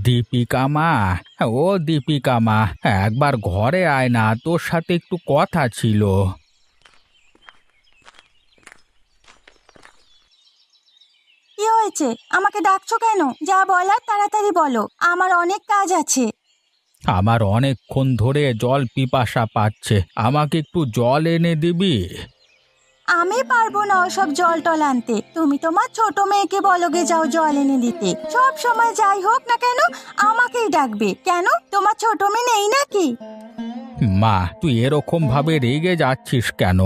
দীপিকা মা, ও দীপিকা মা, একবার ঘরে আয় না, তোর সাথে একটু কথা ছিল। কি হয়েছে? আমাকে ডাকছো কেন? যা বলার তাড়াতাড়ি বলো, আমার অনেক কাজ আছে। আমার অনেকক্ষণ ধরে জল পিপাসা পাচ্ছে, আমাকে একটু জল এনে দিবি? আমি পারবো না ওসব জল টল আনতে। তুমি তোমার ছোট মেয়েকে বলো গে যাও জল এনে দিতে। সব সময় যাই হোক না কেন আমাকেই ডাকবে কেন? তোমার ছোট মেয়ে নেই নাকি? মা, তুই এরকম ভাবে রেগে যাচ্ছিস কেন?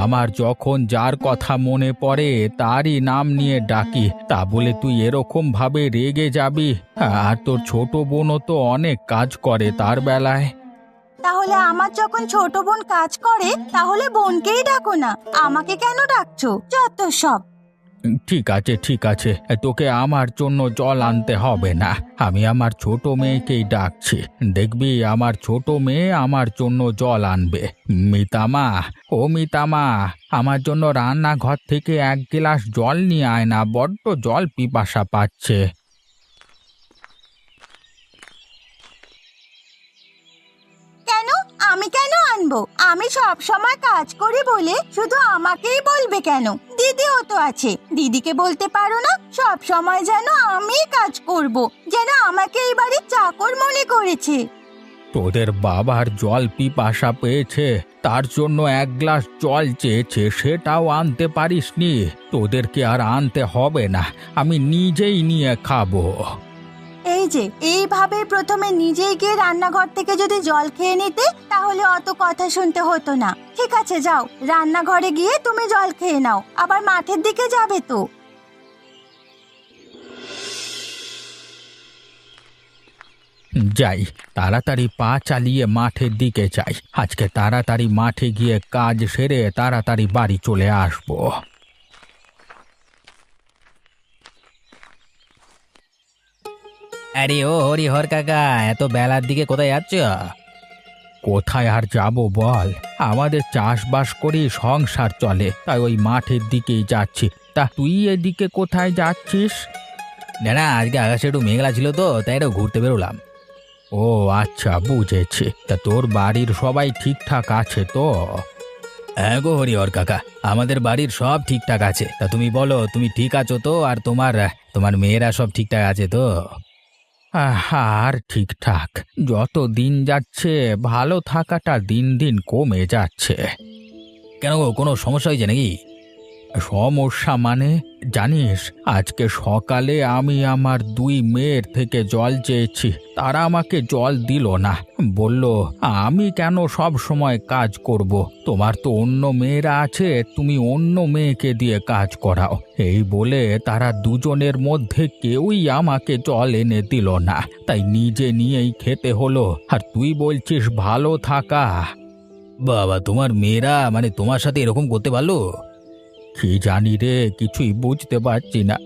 আমার যখন যার কথা মনে পড়ে তারই নাম নিয়ে ডাকি, তা বলে তুই এরকম ভাবে রেগে যাবি? আর তোর ছোট বোনও তো অনেক কাজ করে তার বেলায়। তাহলে আমার যখন ছোট বোন কাজ করে তাহলে বোনকেই ডাকো না, আমাকে কেন ডাকছো? যত সব। ঠিক আছে ঠিক আছে, তোকে আমার জন্য জল আনতে হবে না, আমি আমার ছোট মেয়েকেই ডাকছি। দেখবি আমার ছোট মেয়ে আমার জন্য জল আনবে। মিতামা, ও মিতামা, আমার জন্য রান্নাঘর থেকে এক গ্লাস জল নিয়ে আয় না, বড্ড জল পিপাসা পাচ্ছে। কেন? আমি কেন আনবো? আমি সব সময় কাজ করি বলে শুধু আমাকেই বলবে কেন? দিদিও তো আছে, দিদিকে বলতে পারো না সব সময় যেন আমি কাজ করব, যেন আমাকে এই বাড়ির চাকর মনে করেছে। তোদের বাবার জল পিপাসা পেয়েছে, তার জন্য এক গ্লাস জল চেয়েছে, সেটাও আনতে পারিসনি? তোদেরকে আর আনতে হবে না, আমি নিজেই নিয়ে খাবো। এই যে এইভাবে প্রথমে নিজেই গিয়ে রান্নাঘর থেকে যদি জল খেয়ে নিতে তাহলে অত কথা শুনতে হতো না। ঠিক আছে যাও, রান্নাঘরে গিয়ে তুমি জল খেয়ে নাও, আবার মাঠের দিকে যাবে তো। যাই, তাড়াতাড়ি পা চালিয়ে মাঠের দিকে যাই, আজকে তাড়াতাড়ি মাঠে গিয়ে কাজ সেরে তাড়াতাড়ি বাড়ি চলে আসবো। আরে ও হরিহর কাকা, এত বেলার দিকে কোথায় যাচ্ছ? কোথায় আর যাব বল, আমাদের চাষবাস করি সংসার চলে, তাই ওই মাঠের দিকেই যাচ্ছি। তা তুই এদিকে কোথায় যাচ্ছিস? না না, আজকে আকাশে একটু মেঘলা ছিল তো, তাই একটু ঘুরতে বেরোলাম। ও আচ্ছা, বুঝেছি। তা তোর বাড়ির সবাই ঠিকঠাক আছে তো? হ্যাঁ গো হরিহর কাকা, আমাদের বাড়ির সব ঠিকঠাক আছে। তা তুমি বলো, তুমি ঠিক আছো তো? আর তোমার তোমার মেয়েরা সব ঠিকঠাক আছে তো? আর ঠিকঠাক, যত দিন যাচ্ছে ভালো থাকাটা দিন দিন কমে যাচ্ছে। কেন গো, কোনো সমস্যা হয়েছে নাকি? সমস্যা মানে, জানিস আজকে সকালে আমি আমার দুই মেয়ের থেকে জল চেয়েছি, তারা আমাকে জল দিল না। বলল আমি কেন সব সময় কাজ করব, তোমার তো অন্য মেয়েরা আছে, তুমি অন্য মেয়েকে দিয়ে কাজ করাও। এই বলে তারা দুজনের মধ্যে কেউই আমাকে জল এনে দিল না, তাই নিজে নিয়েই খেতে হলো। আর তুই বলছিস ভালো থাকা? বাবা, তোমার মেয়েরা মানে তোমার সাথে এরকম করতে পারলো? কি জানি রে, কিছুই বুঝতে পারছি না।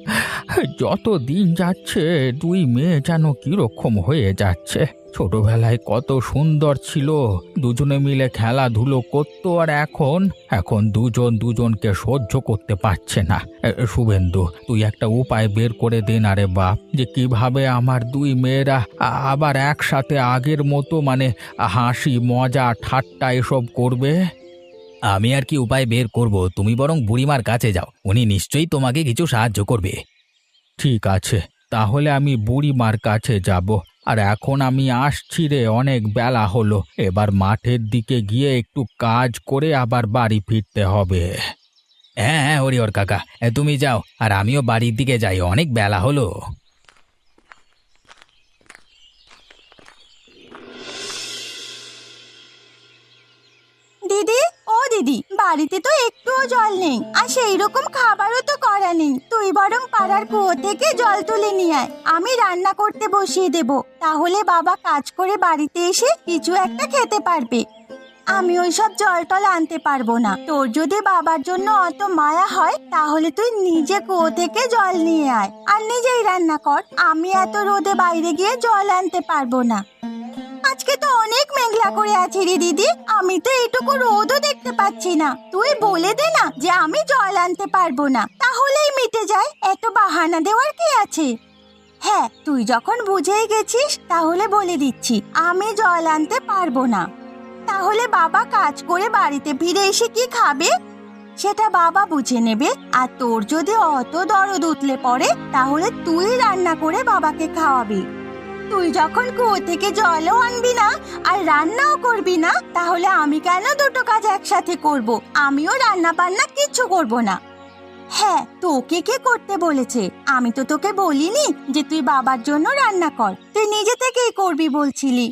যত দিন যাচ্ছে দুই মেয়ে যেন কিরকম হয়ে যাচ্ছে। ছোটবেলায় কত সুন্দর ছিল, দুজনে মিলে খেলাধুলো করতো, আর এখন এখন দুজন দুজনকে সহ্য করতে পারছে না। শুভেন্দু, তুই একটা উপায় বের করে দে না রে বাপ, যে কিভাবে আমার দুই মেয়েরা আবার একসাথে আগের মতো মানে হাসি মজা ঠাট্টা এসব করবে। আমি আর কি উপায় বের করব, তুমি বরং বুড়িমার কাছে যাও, উনি নিশ্চয়ই তোমাকে কিছু সাহায্য করবে। ঠিক আছে, তাহলে আমি বুড়িমার কাছে যাব। আর এখন আমি আসছি রে, অনেক বেলা হলো, এবার মাঠের দিকে গিয়ে একটু কাজ করে আবার বাড়ি ফিরতে হবে। হ্যাঁ হ্যাঁ হরিহর কাকা, তুমি যাও, আর আমিও বাড়ির দিকে যাই, অনেক বেলা হলো। দিদি, ও দিদি, বাড়িতে তো একটুও জল নেই, আর সেই রকম খাবারও তো করা নেই। তুই বরং পাড়ার কুয়ো থেকে জল তুলে নিয়ে আয়, আমি রান্না করতে বসিয়ে দেব, তাহলে বাবা কাজ করে বাড়িতে এসে কিছু একটা খেতে পারবে। আমি ওইসব জল টল আনতে পারবো না। তোর যদি বাবার জন্য অত মায়া হয় তাহলে তুই নিজে কুয়ো থেকে জল নিয়ে আয় আর নিজেই রান্না কর। আমি এত রোদে বাইরে গিয়ে জল আনতে পারবো না। আজকে তো অনেক মেঘলা করে আছে রে দিদি, আমি তো এইটুকু রোদও দেখতে পাচ্ছি না। তুই বলে দে না যে আমি জল আনতে পারবো না, তাহলেই মিটে যায়, এত বাহানা দেওয়ার কি আছে? হ্যাঁ, তুই যখন বুঝেই গেছিস তাহলে বলে দিচ্ছি, আমি জল আনতে পারবো না। তাহলে বাবা কাজ করে বাড়িতে ফিরে এসে কি খাবে সেটা বাবা বুঝে নেবে। আর তোর যদি অত দরদ উতলে পড়ে তাহলে তুই রান্না করে বাবাকে খাওয়াবি। তুই যখন কুয়ো থেকে জলও আনবি না আর রান্নাও করবি না, তাহলে আমি কেন দুটো কাজ একসাথে করব? আমিও রান্না বান্না কিচ্ছু করব না। হ্যাঁ, তোকে কে করতে বলেছে? আমি তো তোকে বলিনি যে তুই বাবার জন্য রান্না কর, তুই নিজে থেকেই করবি বলছিলি।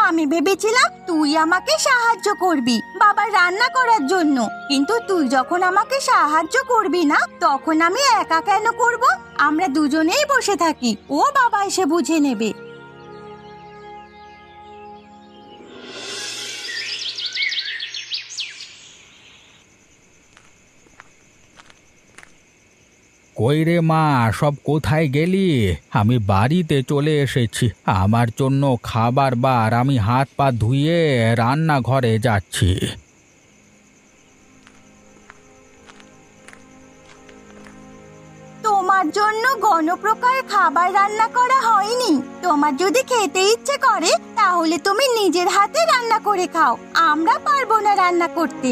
আমি ভেবেছিলাম তুই আমাকে সাহায্য করবি বাবার রান্না করার জন্য, কিন্তু তুই যখন আমাকে সাহায্য করবি না তখন আমি একা কেন করব? আমরা দুজনেই বসে থাকি, ও বাবা এসে বুঝে নেবে। কই রে মা, সব কোথায় গেলি? আমি বাড়িতে চলে এসেছি। আমার জন্য খাবার বার, আমি হাত পা ধুয়ে রান্নাঘরে যাচ্ছি। তোমার জন্য গণপ্রকার খাবার রান্না করা হয়নি। তোমার যদি খেতে ইচ্ছে করে তাহলে তুমি নিজের হাতে রান্না করে খাও, আমরা পারবো না রান্না করতে।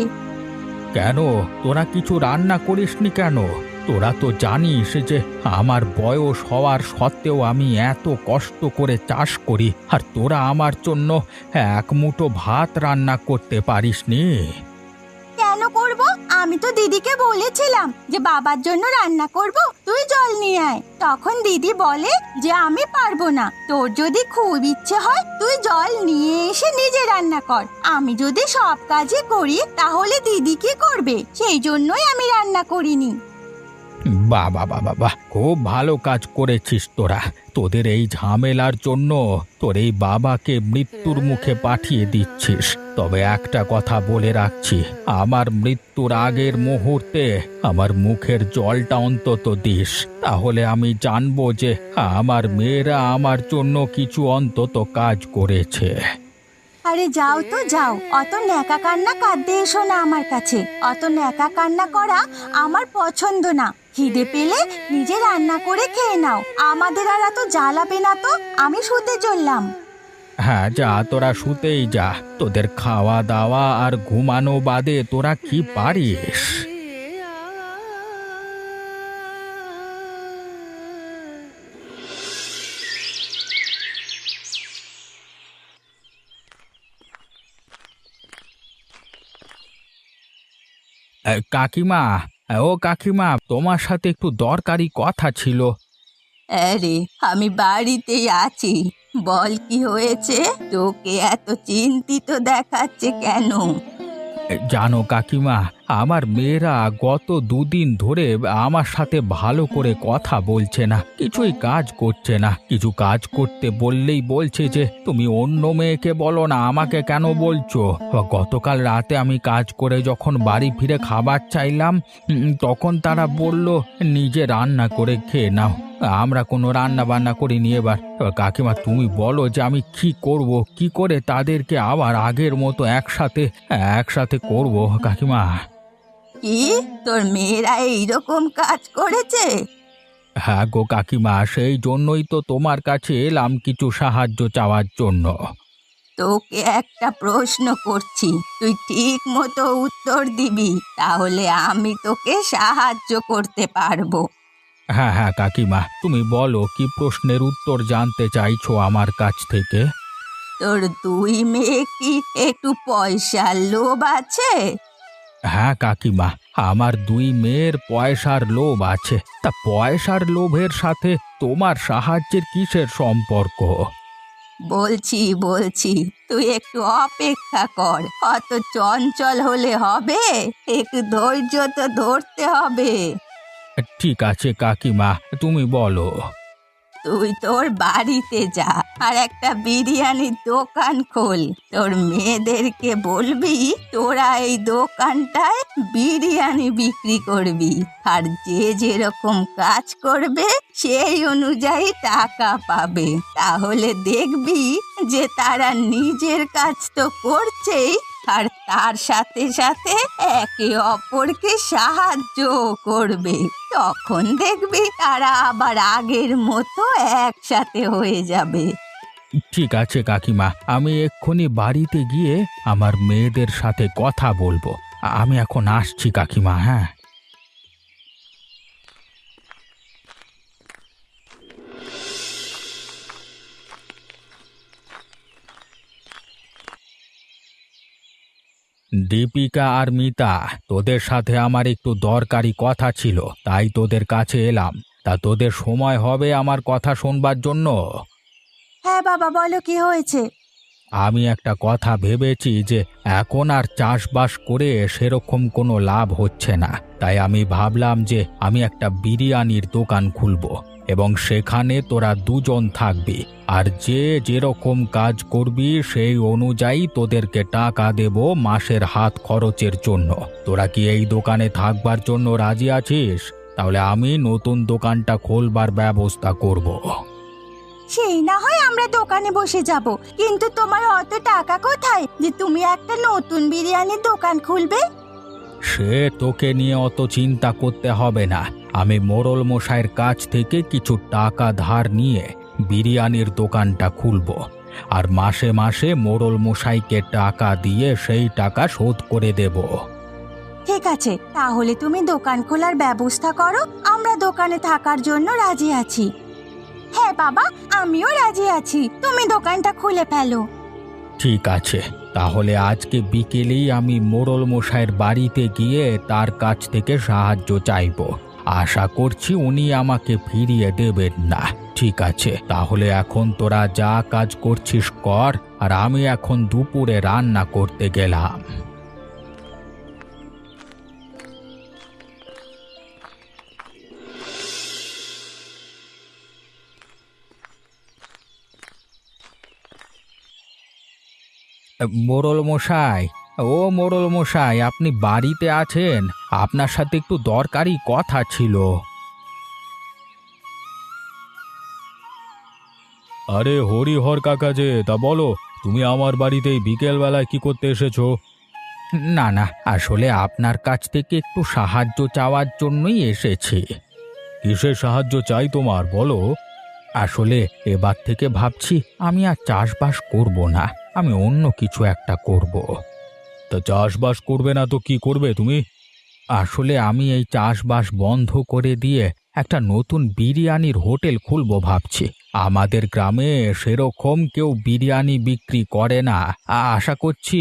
কেন, তোরা কিছু রান্না করিসনি কেন? তোরা তো জানিস যে আমার বয়স হওয়ার সত্ত্বেও আমি এত কষ্ট করে চাষ করি, আর তোরা আমার জন্য এক মুঠো ভাত রান্না করতে পারিসনি। কেন করব? আমি তো দিদিকে বলেছিলাম যে বাবার জন্য রান্না করব, তুই জল নিয়ে আয়। তখন দিদি বলে যে আমি পারবো না, তোর যদি খুব ইচ্ছে হয় তুই জল নিয়ে এসে নিজে রান্না কর। আমি যদি সব কাজই করি তাহলে দিদি কি করবে? সেই জন্যই আমি রান্না করিনি। বাবা বাবা বাহ, খুব ভালো কাজ করেছিস তোরা। তোদের এই ঝামেলার জন্য তোর এই বাবাকে মৃত্যুর মুখে পাঠিয়ে দিচ্ছিস। তবে একটা কথা বলে রাখছি, আমার মৃত্যুর আগের মুহূর্তে আমার মুখের জলটা অন্তত দিস, তাহলে আমি জানবো যে আমার মেয়েরা আমার জন্য কিছু অন্তত কাজ করেছে। আরে যাও তো যাও, অত ন্যাকা কান্না কাঁদতে এসো না আমার কাছে। অত ন্যাকা কান্না করা আমার পছন্দ না। খিদে পেলে নিজে রান্না করে খেয়ে নাও, আমাদের আর এত জ্বালাবে না তো। আমি শুতে চললাম। হ্যাঁ যা, তোরা শুতেই যা। তোদের খাওয়া দাওয়া আর ঘুমানো বাদে তোরা কি পারিস? কাকিমা, ও কাকিমা, তোমার সাথে একটু দরকারি কথা ছিল। আরে আমি বাড়িতেই আছি, বল কি হয়েছে? তোকে এত চিন্তিত দেখাচ্ছে কেন? জানো কাকিমা, আমার মেয়েরা গত দুদিন ধরে আমার সাথে ভালো করে কথা বলছে না, কিছুই কাজ করছে না। কিছু কাজ করতে বললেই বলছে যে তুমি অন্য মেয়েকে বলো না, আমাকে কেন বলছো? গতকাল রাতে আমি কাজ করে যখন বাড়ি ফিরে খাবার চাইলাম, তখন তারা বলল নিজে রান্না করে খেয়ে নাও, আমরা কোনো রান্না বান্না করিনি। এবার কাকিমা তুমি বলো যে আমি কি করব, কি করে তাদেরকে আবার আগের মতো একসাথে একসাথে করব কাকিমা? কি, তোর মেয়েরা এইরকম কাজ করেছে? হ্যাঁ গো কাকিমা, সেই জন্যই তো তোমার কাছে এলাম কিছু সাহায্য চাওয়ার জন্য। তোকে একটা প্রশ্ন করছি, তুই ঠিক মতো উত্তর দিবি, তাহলে আমি তোকে সাহায্য করতে পারবো। হ্যাঁ হ্যাঁ কাকিমা, তুমি বলো কি প্রশ্নের উত্তর জানতে চাইছো আমার কাছ থেকে? তোর দুই মেয়ে কি একটু পয়সার লোভ আছে? হ্যাঁ কাকিমা, আমার দুই মেয়ের পয়সার লোভ আছে। তা পয়সার লোভের সাথে তোমার সাহায্যের কিসের সম্পর্ক? বলছি তুই একটু অপেক্ষা কর, অত চঞ্চল হলে হবে? একটু ধৈর্য তো ধরতে হবে। ঠিক আছে কাকিমা, তুমি বলো। তুই তোর বাড়িতে যা আর একটা বিরিয়ানির দোকান খোল। তোর মেয়েদেরকে বলবি তোরা এই দোকানটায় বিরিয়ানি বিক্রি করবি, আর যে যেরকম কাজ করবে সেই অনুযায়ী টাকা পাবে। তাহলে দেখবি যে তারা নিজের কাজ তো করছেই, আর তার সাথে সাথে একে অপরকে সাহায্য করবে। তখন দেখবি তারা আবার আগের মতো একসাথে হয়ে যাবে। ঠিক আছে কাকিমা, আমি এক্ষুনি বাড়িতে গিয়ে আমার মেয়েদের সাথে কথা বলবো। আমি এখন আসছি কাকিমা। হ্যাঁ, দীপিকা আর মিতা, তোদের সাথে আমার একটু দরকারি কথা ছিল, তাই তোদের কাছে এলাম। তা তোদের সময় হবে আমার কথা শোনবার জন্য? হ্যাঁ বাবা, বলো কি হয়েছে? আমি একটা কথা ভেবেছি যে এখন আর চাষবাস করে সেরকম কোনো লাভ হচ্ছে না, তাই আমি ভাবলাম যে আমি একটা বিরিয়ানির দোকান খুলব এবং সেখানে তোরা দুজন থাকবি, আর যে যেরকম কাজ করবি সেই অনুযায়ী তোদেরকে টাকা দেব মাসের হাত খরচের জন্য। তোরা কি এই দোকানে থাকবার জন্য রাজি আছিস? তাহলে আমি নতুন দোকানটা খোলবার ব্যবস্থা করব। সেই না হয় আমরা দোকানে বসে যাব, কিন্তু তোমার অত টাকা কোথায় যে তুমি একটা নতুন বিরিয়ানির দোকান খুলবে? সে তোকে নিয়ে অত চিন্তা করতে হবে না। আমি মোড়ল মশাইয়ের কাছ থেকে কিছু টাকা ধার নিয়ে বিরিয়ানির দোকানটা খুলব, আর মাসে মাসে মোড়ল মশাইকে টাকা দিয়ে সেই টাকা শোধ করে দেব। ঠিক আছে, তাহলে তুমি দোকান খোলার ব্যবস্থা করো, আমরা দোকানে থাকার জন্য রাজি আছি। হ্যাঁ বাবা, আমিও রাজি আছি, তুমি দোকানটা খুলে ফেলো। ঠিক আছে, তাহলে আজকে বিকেলেই আমি মোড়ল মশাইয়ের বাড়িতে গিয়ে তার কাছ থেকে সাহায্য চাইব। আশা করছি উনি আমাকে ফিরিয়ে দেবেন না। ঠিক আছে, তাহলে এখন তোরা যা কাজ করছিস কর, আর আমি এখন দুপুরে রান্না করতে গেলাম। মোড়ল মশাই, ও মোড়ল মশাই, আপনি বাড়িতে আছেন? আপনার সাথে একটু দরকারি কথা ছিল। আরে হরিহর কাকা যে, তা বলো, তুমি আমার বাড়িতে বিকেল বেলায় কি করতে এসেছো? না না, আসলে আপনার কাছ থেকে একটু সাহায্য চাওয়ার জন্যই এসেছি। কিসের সাহায্য চাই তোমার, বলো। আসলে এবার থেকে ভাবছি আমি আর চাষবাস করব না, আমি অন্য কিছু একটা করব। তা চাষবাস করবে না তো কি করবে তুমি? আসলে আমি এই চাষবাস বন্ধ করে দিয়ে একটা নতুন বিরিয়ানির হোটেল খুলবো ভাবছি। আমাদের গ্রামে সেরকম কেউ বিরিয়ানি বিক্রি করে না। আশা করছি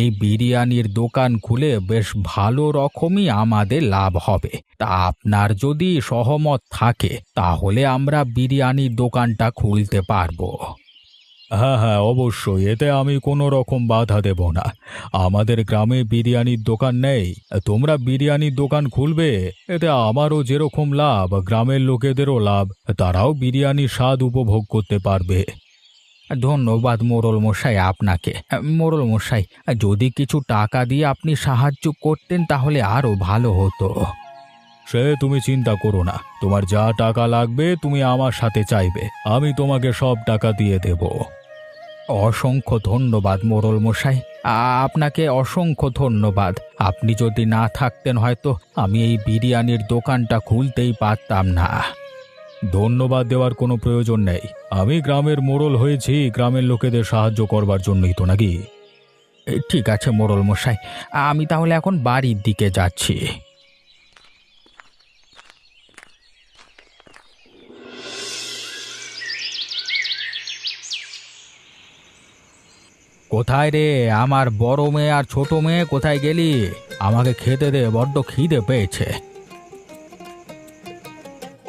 এই বিরিয়ানির দোকান খুলে বেশ ভালো রকমই আমাদের লাভ হবে। তা আপনার যদি সহমত থাকে তাহলে আমরা বিরিয়ানির দোকানটা খুলতে পারবো। হ্যাঁ হ্যাঁ, অবশ্যই, এতে আমি কোনো রকম বাধা দেব না। আমাদের গ্রামে বিরিয়ানির দোকান নেই, তোমরা বিরিয়ানির দোকান খুলবে, এতে আমারও যেরকম লাভ গ্রামের লোকেদেরও লাভ, তারাও বিরিয়ানির স্বাদ উপভোগ করতে পারবে। ধন্যবাদ মোড়ল মশাই আপনাকে। মোড়ল মশাই, যদি কিছু টাকা দিয়ে আপনি সাহায্য করতেন তাহলে আরও ভালো হতো। সে তুমি চিন্তা করো না, তোমার যা টাকা লাগবে তুমি আমার সাথে চাইবে, আমি তোমাকে সব টাকা দিয়ে দেব। অসংখ্য ধন্যবাদ মোড়ল মশাই, আপনাকে অসংখ্য ধন্যবাদ। আপনি যদি না থাকতেন হয়তো আমি এই বিরিয়ানির দোকানটা খুলতেই পারতাম না। ধন্যবাদ দেওয়ার কোনো প্রয়োজন নেই, আমি গ্রামের মোড়ল হয়েছি গ্রামের লোকেদের সাহায্য করবার জন্যই তো, নাকি? ঠিক আছে মোড়ল মশাই, আমি তাহলে এখন বাড়ির দিকে যাচ্ছি। কোথায় রে আমার বড় মেয়ে আর ছোট মেয়ে, কোথায় গেলি? আমাকে খেতে দে, বড্ড খিদে পেয়েছে।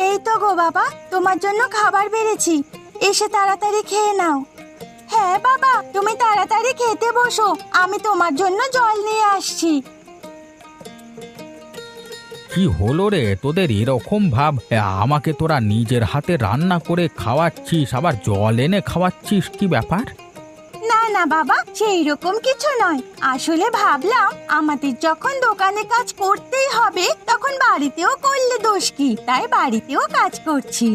এই তো গো বাবা, তোমার জন্য খাবার বেড়েছি, এসে তাড়াতাড়ি খেয়ে নাও। হ্যাঁ বাবা, তুমি তাড়াতাড়ি খেতে বসো, আমি তোমার জন্য জল নিয়ে আসছি। কি হলো রে তোদের এরকম ভাব? আমাকে তোরা নিজের হাতে রান্না করে খাওয়াচ্ছিস, আবার জল এনে খাওয়াচ্ছিস, কি ব্যাপার? না না বাবা, সেই রকম কিছু নয়, আসলে ভাবলাম আমাদের যখন দোকানে কাজ করতেই হবে তখন বাড়িতেও করলে দোষ কি, তাই বাড়িতেও কাজ করছি।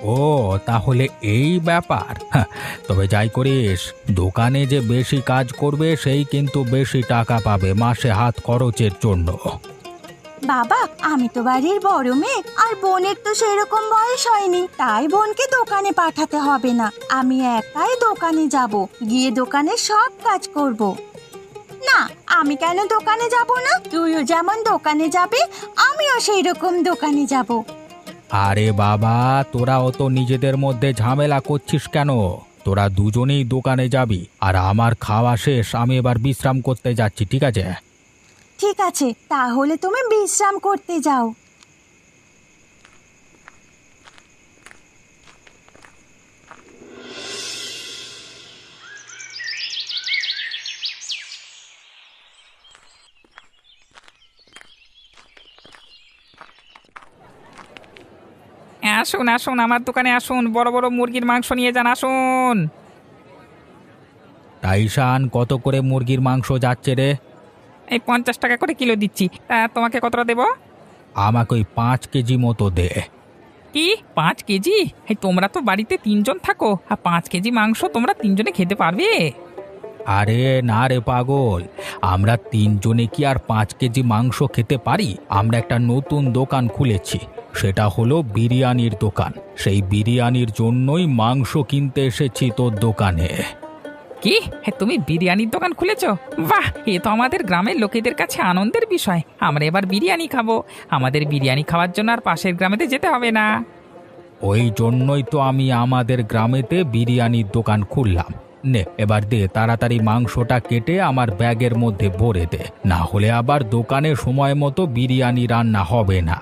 ও, তাহলে এই ব্যাপার। হ্যাঁ, তবে যাই করিস, দোকানে যে বেশি কাজ করবে সেই কিন্তু বেশি টাকা পাবে মাসে হাত খরচের জন্য। বাবা, আমি তো বাড়ির বড় মেয়ে, আর বোনের তো সেরকম বয়স হয়নি, তাই বোনকে দোকানে পাঠাতে হবে না। আমি একাই দোকানে যাব, গিয়ে দোকানে সব কাজ করব। না, আমি কেন দোকানে যাব না? তুইও যেমন দোকানে যাবি, আমিও সেই রকম দোকানে যাব। আরে বাবা, তোরা অত নিজেদের মধ্যে ঝামেলা করছিস কেন? তোরা দুজনেই দোকানে যাবি, আর আমার খাওয়া শেষ, আমি এবার বিশ্রাম করতে যাচ্ছি, ঠিক আছে? ঠিক আছে, তাহলে তুমি বিশ্রাম করতে যাও। আসুন আসুন, আমার দোকানে আসুন, বড় বড় মুরগির মাংস নিয়ে যান, আসুন। টাইশান, কত করে মুরগির মাংস যাচ্ছে রে? এই 50 টাকা করে কিলো দিচ্ছি, তা তোমাকে কতটা দেবো? আমাকে ওই 5 কেজি মতো দে। কি, 5 কেজি? এই তোমরা তো বাড়িতে 3 জন থাকো, আর 5 কেজি মাংস তোমরা 3 জনে খেতে পারবে? আরে না রে পাগল, আমরা 3 জনে কি আর 5 কেজি মাংস খেতে পারি? আমরা একটা নতুন দোকান খুলেছি, সেটা হলো বিরিয়ানির দোকান। সেই বিরিয়ানির জন্যই মাংস কিনতে এসেছি তোর দোকানে। কি, তুমি বিরিয়ানির দোকান খুলেছো? বাহ, এ তো আমাদের গ্রামের লোকেদের কাছে আনন্দের বিষয়। আমরা এবার বিরিয়ানি খাবো। আমাদের বিরিয়ানি খাওয়ার জন্য আর পাশের গ্রামেতে যেতে হবে না। ওই জন্যই তো আমি আমাদের গ্রামেতে বিরিয়ানির দোকান খুললাম। নে, এবার দে তাড়াতাড়ি মাংসটা কেটে আমার ব্যাগের মধ্যে ভরে দে, না হলে আবার দোকানে সময় মতো বিরিয়ানি রান্না হবে না।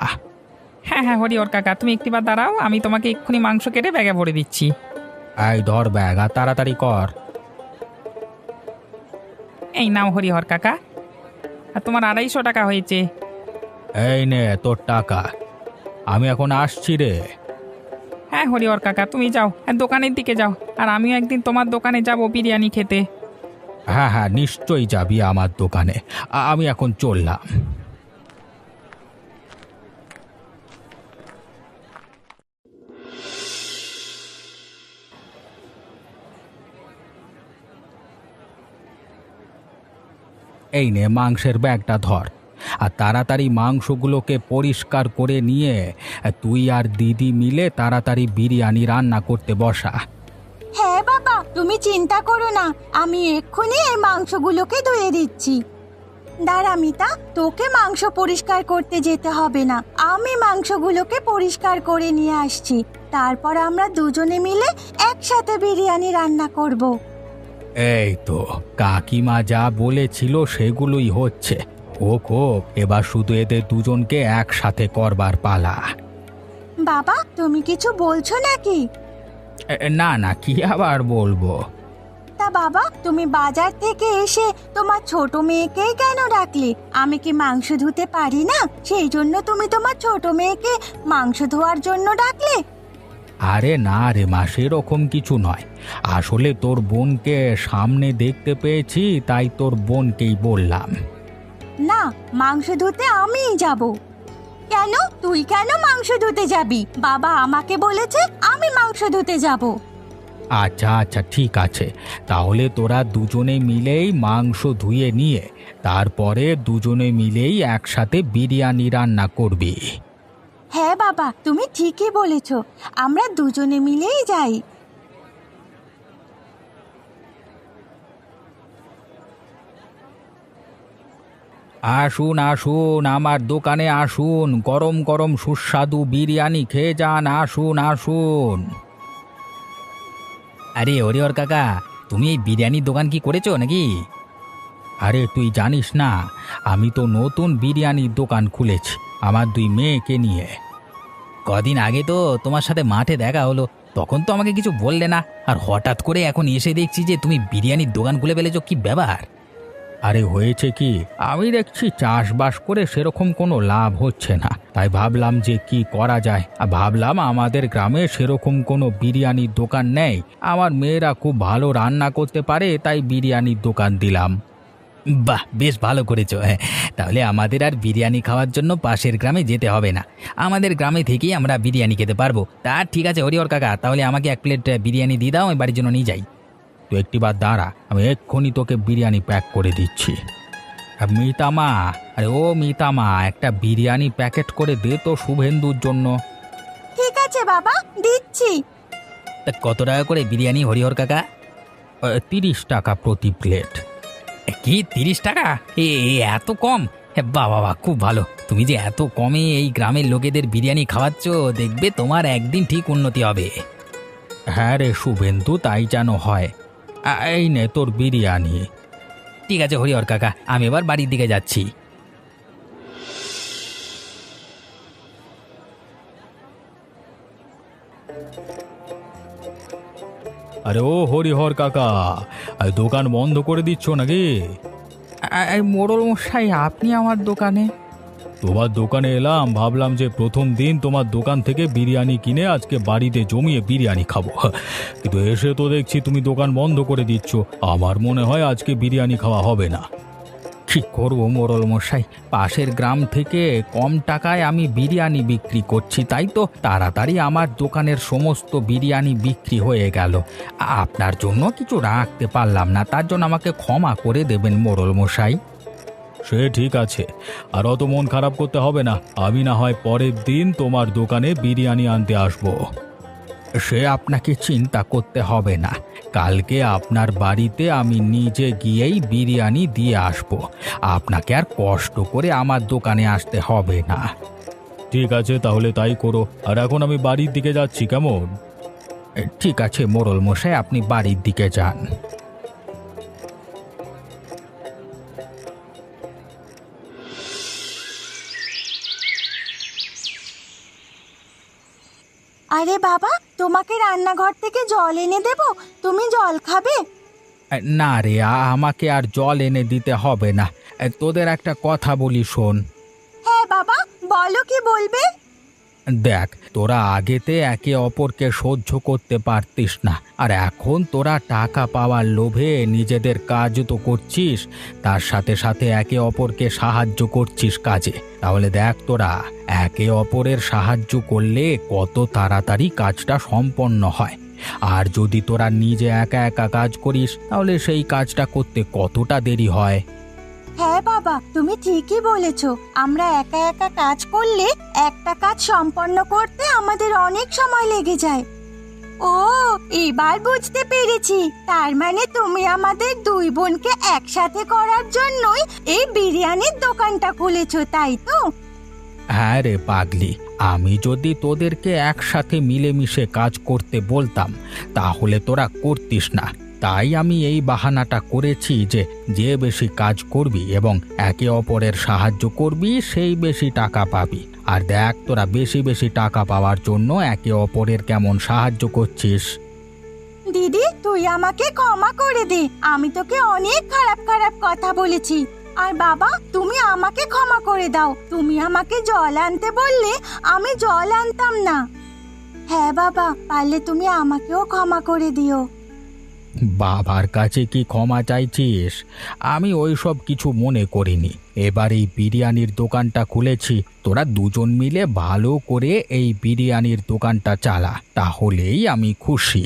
হ্যাঁ হ্যাঁ, হরিহর কাকা, তুমি একটিবার দাঁড়াও, আমি তোমাকে এক্ষুনি মাংস কেটে ব্যাগে ভরে দিচ্ছি। এই ধর ব্যাগ, আর তাড়াতাড়ি কর। এই নাও হরিহর কাকা, আর তোমার 250 টাকা হয়েছে। এই নে তোর টাকা, আমি এখন আসছি রে। হ্যাঁ হরিহর কাকা, তুমি যাও, দোকানের দিকে যাও, আর আমিও একদিন তোমার দোকানে যাব বিরিয়ানি খেতে। হ্যাঁ হ্যাঁ, নিশ্চয়ই যাবি আমার দোকানে। আমি এখন চললাম। এই নে মাংসের ব্যাগটা ধর, আর তাড়াতাড়ি মাংসগুলোকে পরিষ্কার করে নিয়ে তুই আর দিদি মিলে তাড়াতাড়ি বিরিয়ানি রান্না করতে বসা। হ্যাঁ বাবা, তুমি চিন্তা করো না, আমি এক্ষুনি এই মাংসগুলোকে ধুয়ে দিচ্ছি। দাঁড়া মিতা, তোকে মাংস পরিষ্কার করতে যেতে হবে না, আমি মাংসগুলোকে পরিষ্কার করে নিয়ে আসছি। তারপর আমরা দুজনে মিলে একসাথে বিরিয়ানি রান্না করব। এই তো কাকিমা যা বলেছিল সেগুলোই হচ্ছে। হোক হোক, এবার শুধু এদের দুজনকে একসাথে করবার পালা। বাবা, তুমি কিছু বলছো নাকি? না না, কি আবার বলবো। তা বাবা, তুমি বাজার থেকে এসে তোমার ছোট মেয়েকেই কেন ডাকলে? আমি কি মাংস ধুতে পারি না, সেই জন্য তুমি তোমার ছোট মেয়েকে মাংস ধোয়ার জন্য ডাকলে? আরে না রে মা, সেরকম কিছু নয়। আসলে তোর বোনকে সামনে দেখতে পেয়েছি, তাই তোর বোনকেই বললাম। না, মাংস ধুতে আমিই যাব। কেন, তুই কেন মাংস ধুতে যাবি? বাবা আমাকে বলেছে আমি মাংস ধুতে যাব। আচ্ছা আচ্ছা, ঠিক আছে, তাহলে তোরা দুজনে মিলেই মাংস ধুয়ে নিয়ে তারপরে দুজনে মিলেই একসাথে বিরিয়ানি রান্না করবি। হ্যাঁ বাবা, তুমি ঠিকই বলেছ, আমরা দুজনে মিলেই যাই। আসুন আসুন, আমার দোকানে আসুন, গরম গরম সুস্বাদু বিরিয়ানি খেয়ে যান, আসুন আসুন। আরে হরিহর কাকা, তুমি এই বিরিয়ানির দোকান কি করেছো নাকি? আরে তুই জানিস না, আমি তো নতুন বিরিয়ানির দোকান খুলেছি আমার 2 মেয়েকে নিয়ে। কদিন আগে তো তোমার সাথে মাঠে দেখা হলো, তখন তো আমাকে কিছু বললে না, আর হঠাৎ করে এখন এসে দেখছি যে তুমি বিরিয়ানির দোকান খুলে ফেলেছো, কি ব্যাপার? আরে হয়েছে কি, আমি দেখছি চাষবাস করে সেরকম কোনো লাভ হচ্ছে না, তাই ভাবলাম যে কি করা যায়। আর ভাবলাম আমাদের গ্রামে সেরকম কোনো বিরিয়ানির দোকান নেই, আমার মেয়েরা খুব ভালো রান্না করতে পারে, তাই বিরিয়ানির দোকান দিলাম। বাহ, বেশ ভালো করেছো। হ্যাঁ, তাহলে আমাদের আর বিরিয়ানি খাওয়ার জন্য পাশের গ্রামে যেতে হবে না, আমাদের গ্রামে থেকেই আমরা বিরিয়ানি খেতে পারবো। তা ঠিক আছে হরিহর কাকা, তাহলে আমাকে 1 প্লেট বিরিয়ানি দিয়ে দাও, আমি বাড়ির জন্য নিয়ে যাই। তুই একটিবার দাঁড়া, আমি এক্ষুনি তোকে বিরিয়ানি প্যাক করে দিচ্ছি। আর মিতামা, আরে ও মিতামা, একটা বিরিয়ানি প্যাকেট করে দে তো শুভেন্দুর জন্য। ঠিক আছে বাবা, দিচ্ছি। তা কত টাকা করে বিরিয়ানি হরিহর কাকা? 30 টাকা প্রতি প্লেট। কি 30 টাকা? এত কম? বাহ বাহ বাহ, খুব ভালো। তুমি যে এত কমে এই গ্রামের লোকেদের বিরিয়ানি খাওয়াচ্ছ, দেখবে তোমার একদিন ঠিক উন্নতি হবে। হ্যাঁ রে শুভেন্দু, তাই যেন হয়। এই নে তোর বিরিয়ানি। ঠিক আছে হরিহর কাকা, আমি এবার বাড়ির দিকে যাচ্ছি। আরে ও হরিহর কাকা, দোকান বন্ধ করে দিচ্ছ নাকি? এই মোড়ল মশাই, আপনি আমার দোকানে? তোমার দোকানে এলাম, ভাবলাম যে প্রথম দিন তোমার দোকান থেকে বিরিয়ানি কিনে আজকে বাড়িতে জমিয়ে বিরিয়ানি খাবো, কিন্তু এসে তো দেখছি তুমি দোকান বন্ধ করে দিচ্ছ। আমার মনে হয় আজকে বিরিয়ানি খাওয়া হবে না। কি করবো মোড়ল মশাই, পাশের গ্রাম থেকে কম টাকায় আমি বিরিয়ানি বিক্রি করছি, তাই তো তাড়াতাড়ি আমার দোকানের সমস্ত বিরিয়ানি বিক্রি হয়ে গেল। আপনার জন্য কিছু রাখতে পারলাম না, তার জন্য আমাকে ক্ষমা করে দেবেন মোড়ল মশাই। সে ঠিক আছে, আর অত মন খারাপ করতে হবে না। আমি না হয় পরের দিন তোমার দোকানে বিরিয়ানি আনতে আসবো। সে আপনাকে চিন্তা করতে হবে না, কালকে আপনার বাড়িতে আমি নিজে গিয়েই বিরিয়ানি দিয়ে আসব। আপনাকে আর কষ্ট করে আমার দোকানে আসতে হবে না। ঠিক আছে, তাহলে তাই করো। আর এখন আমি বাড়ির দিকে যাচ্ছি, কেমন? ঠিক আছে মোড়ল মশাই, আপনি বাড়ির দিকে যান। আরে বাবা, তোমাকে রান্নাঘর থেকে জল এনে দেব, তুমি জল খাবে? না রে, আমাকে আর জল এনে দিতে হবে না। তোদের একটা কথা বলি, শোন। হ্যাঁ বাবা, বলো, কি বলবে? দেখ, তোরা আগেতে একে অপরকে সহ্য করতে পারতিস না, আর এখন তোরা টাকা পাওয়ার লোভে নিজেদের কাজ তো করছিস, তার সাথে সাথে একে অপরকে সাহায্য করছিস কাজে। তাহলে দেখ, তোরা একে অপরের সাহায্য করলে কত তাড়াতাড়ি কাজটা সম্পন্ন হয়। আর যদি তোরা নিজে একা একা কাজ করিস, তাহলে সেই কাজটা করতে কতটা দেরি হয়। হ্যাঁ বাবা, তুমি ঠিকই বলেছো। আমরা একা একা কাজ করলে একটা কাজ সম্পন্ন করতে আমাদের অনেক সময় লেগে যায়। ও, এবার বুঝতে পেরেছি। তার মানে তুমি আমাদের দুই বোনকে একসাথে করার জন্যই এই বিরিয়ানির দোকানটা খুলেছো, তাই তো? হ্যাঁ রে পাগলি, আমি যদি তোদেরকে একসাথে মিলেমিশে কাজ করতে বলতাম, তাহলে তোরা করতিস না। তাই আমি এই বাহানাটা করেছি যে যে বেশি কাজ করবি এবং একে অপরের সাহায্য করবি, সেই বেশি টাকা পাবি। আর দেখ, তোরা বেশি বেশি টাকা পাওয়ার জন্য একে অপরের কেমন সাহায্য করছিস। দিদি, তুই আমাকে ক্ষমা করে দে, আমি তোকে অনেক খারাপ খারাপ কথা বলেছি। আর বাবা, তুমি আমাকে ক্ষমা করে দাও, তুমি আমাকে জল আনতে বললে আমি জল আনতাম না। হ্যাঁ বাবা, পারলে তুমি আমাকেও ক্ষমা করে দিও। বাবার কাছে কি ক্ষমা চাইছিস? আমি ওইসব কিছু মনে করিনি। এবার এই বিরিয়ানির দোকানটা খুলেছি, তোরা দুজন মিলে ভালো করে এই বিরিয়ানির দোকানটা চালা, তাহলেই আমি খুশি।